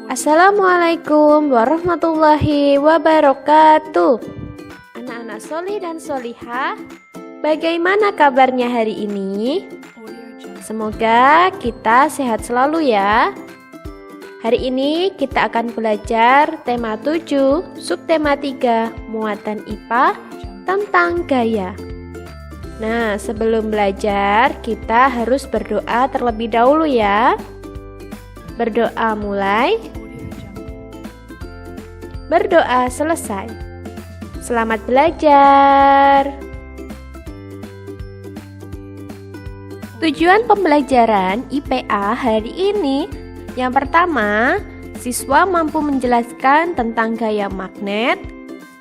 Assalamualaikum warahmatullahi wabarakatuh. Anak-anak solih dan solihah, bagaimana kabarnya hari ini? Semoga kita sehat selalu ya. Hari ini kita akan belajar tema 7, subtema 3, muatan IPA tentang gaya. Nah, sebelum belajar kita harus berdoa terlebih dahulu ya. Berdoa mulai. Berdoa selesai. Selamat belajar. Tujuan pembelajaran IPA hari ini, yang pertama, siswa mampu menjelaskan tentang gaya magnet.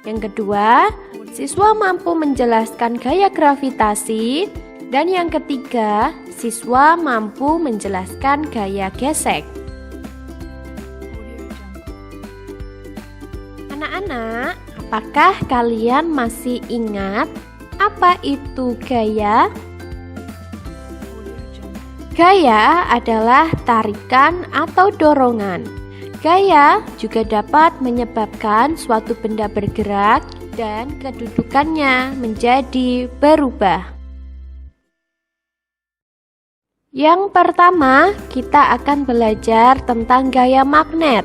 Yang kedua, siswa mampu menjelaskan gaya gravitasi. Dan yang ketiga, siswa mampu menjelaskan gaya gesek. Anak-anak, apakah kalian masih ingat apa itu gaya? Gaya adalah tarikan atau dorongan. Gaya juga dapat menyebabkan suatu benda bergerak dan kedudukannya menjadi berubah. Yang pertama, kita akan belajar tentang gaya magnet.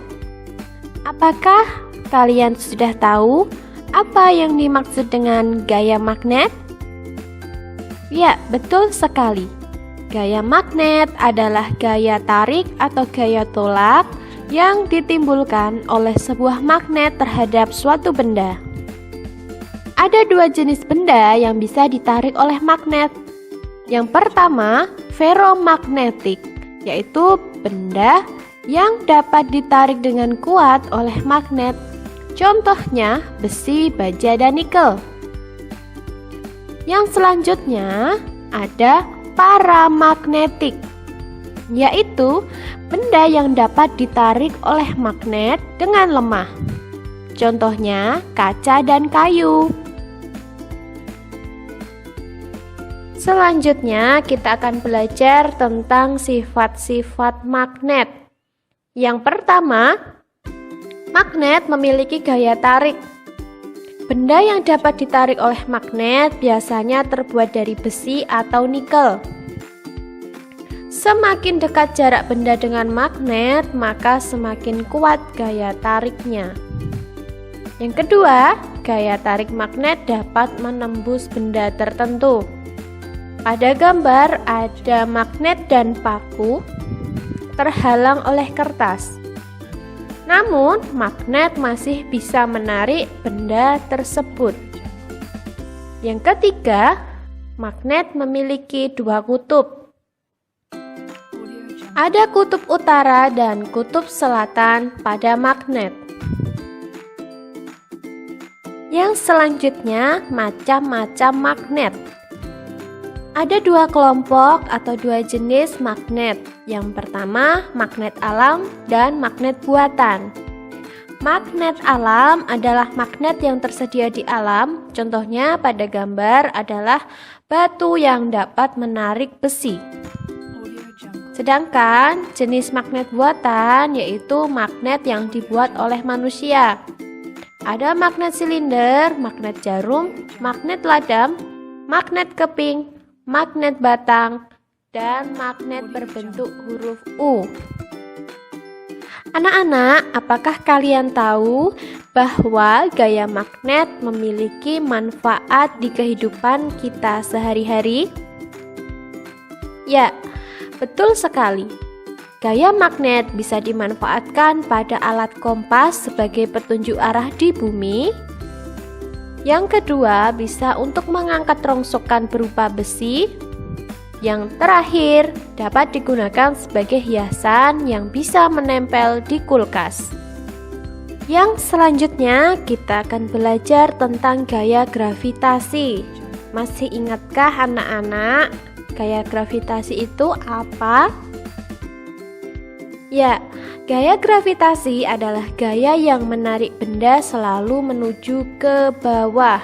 Apakah kalian sudah tahu apa yang dimaksud dengan gaya magnet? Ya, betul sekali. Gaya magnet adalah gaya tarik atau gaya tolak yang ditimbulkan oleh sebuah magnet terhadap suatu benda. Ada dua jenis benda yang bisa ditarik oleh magnet. Yang pertama, ferromagnetik, yaitu benda yang dapat ditarik dengan kuat oleh magnet. Contohnya besi, baja, dan nikel. Yang selanjutnya ada paramagnetik, yaitu benda yang dapat ditarik oleh magnet dengan lemah. Contohnya kaca dan kayu. Selanjutnya kita akan belajar tentang sifat-sifat magnet. Yang pertama, magnet memiliki gaya tarik. Benda yang dapat ditarik oleh magnet biasanya terbuat dari besi atau nikel. Semakin dekat jarak benda dengan magnet, maka semakin kuat gaya tariknya. Yang kedua, gaya tarik magnet dapat menembus benda tertentu. Pada gambar ada magnet dan paku terhalang oleh kertas. Namun, magnet masih bisa menarik benda tersebut. Yang ketiga, magnet memiliki dua kutub. Ada kutub utara dan kutub selatan pada magnet. Yang selanjutnya, macam-macam magnet. Ada dua kelompok atau dua jenis magnet. Yang pertama, magnet alam dan magnet buatan. Magnet alam adalah magnet yang tersedia di alam. Contohnya pada gambar adalah batu yang dapat menarik besi. Sedangkan jenis magnet buatan yaitu magnet yang dibuat oleh manusia. Ada magnet silinder, magnet jarum, magnet ladam, magnet keping, magnet batang, dan magnet berbentuk huruf U. Anak-anak, apakah kalian tahu bahwa gaya magnet memiliki manfaat di kehidupan kita sehari-hari? Ya, betul sekali. Gaya magnet bisa dimanfaatkan pada alat kompas sebagai petunjuk arah di bumi. Yang kedua, bisa untuk mengangkat rongsokan berupa besi. Yang terakhir, dapat digunakan sebagai hiasan yang bisa menempel di kulkas. Yang selanjutnya, kita akan belajar tentang gaya gravitasi. Masih ingatkah anak-anak, gaya gravitasi itu apa? Ya, gaya gravitasi adalah gaya yang menarik benda selalu menuju ke bawah.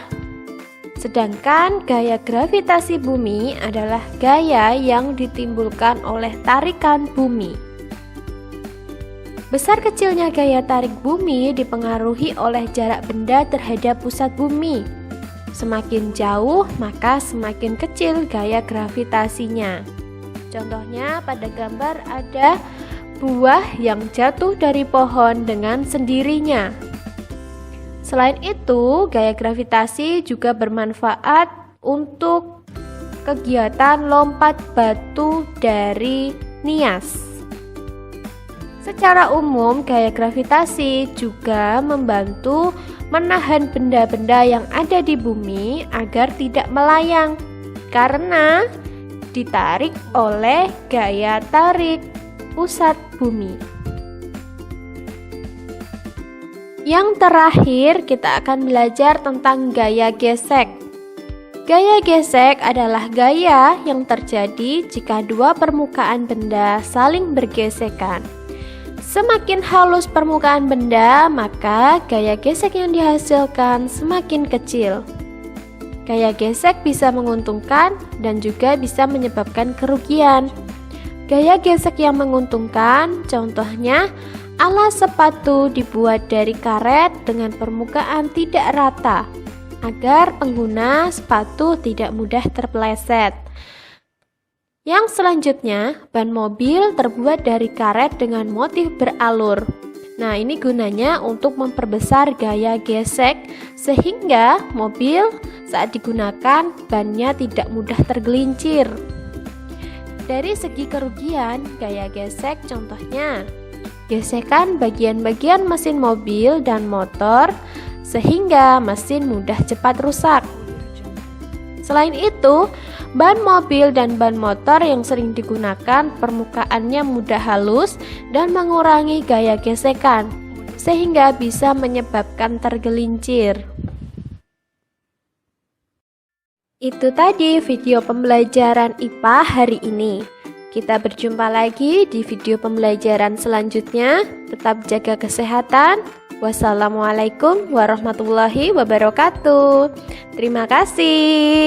Sedangkan gaya gravitasi bumi adalah gaya yang ditimbulkan oleh tarikan bumi. Besar kecilnya gaya tarik bumi dipengaruhi oleh jarak benda terhadap pusat bumi. Semakin jauh, maka semakin kecil gaya gravitasinya. Contohnya pada gambar ada buah yang jatuh dari pohon dengan sendirinya. Selain itu, gaya gravitasi juga bermanfaat untuk kegiatan lompat batu dari Nias. Secara umum, gaya gravitasi juga membantu menahan benda-benda yang ada di bumi agar tidak melayang karena ditarik oleh gaya tarik pusat bumi. Yang terakhir, kita akan belajar tentang gaya gesek. Gaya gesek adalah gaya yang terjadi jika dua permukaan benda saling bergesekan. Semakin halus permukaan benda, maka gaya gesek yang dihasilkan semakin kecil. Gaya gesek bisa menguntungkan dan juga bisa menyebabkan kerugian. Gaya gesek yang menguntungkan, contohnya alas sepatu dibuat dari karet dengan permukaan tidak rata, agar pengguna sepatu tidak mudah terpeleset. Yang selanjutnya, ban mobil terbuat dari karet dengan motif beralur. Nah, ini gunanya untuk memperbesar gaya gesek sehingga mobil saat digunakan bannya tidak mudah tergelincir. Dari segi kerugian, gaya gesek contohnya gesekan bagian-bagian mesin mobil dan motor sehingga mesin mudah cepat rusak. Selain itu, ban mobil dan ban motor yang sering digunakan permukaannya mudah halus dan mengurangi gaya gesekan, sehingga bisa menyebabkan tergelincir. Itu tadi video pembelajaran IPA hari ini. Kita berjumpa lagi di video pembelajaran selanjutnya. Tetap jaga kesehatan. Wassalamualaikum warahmatullahi wabarakatuh. Terima kasih.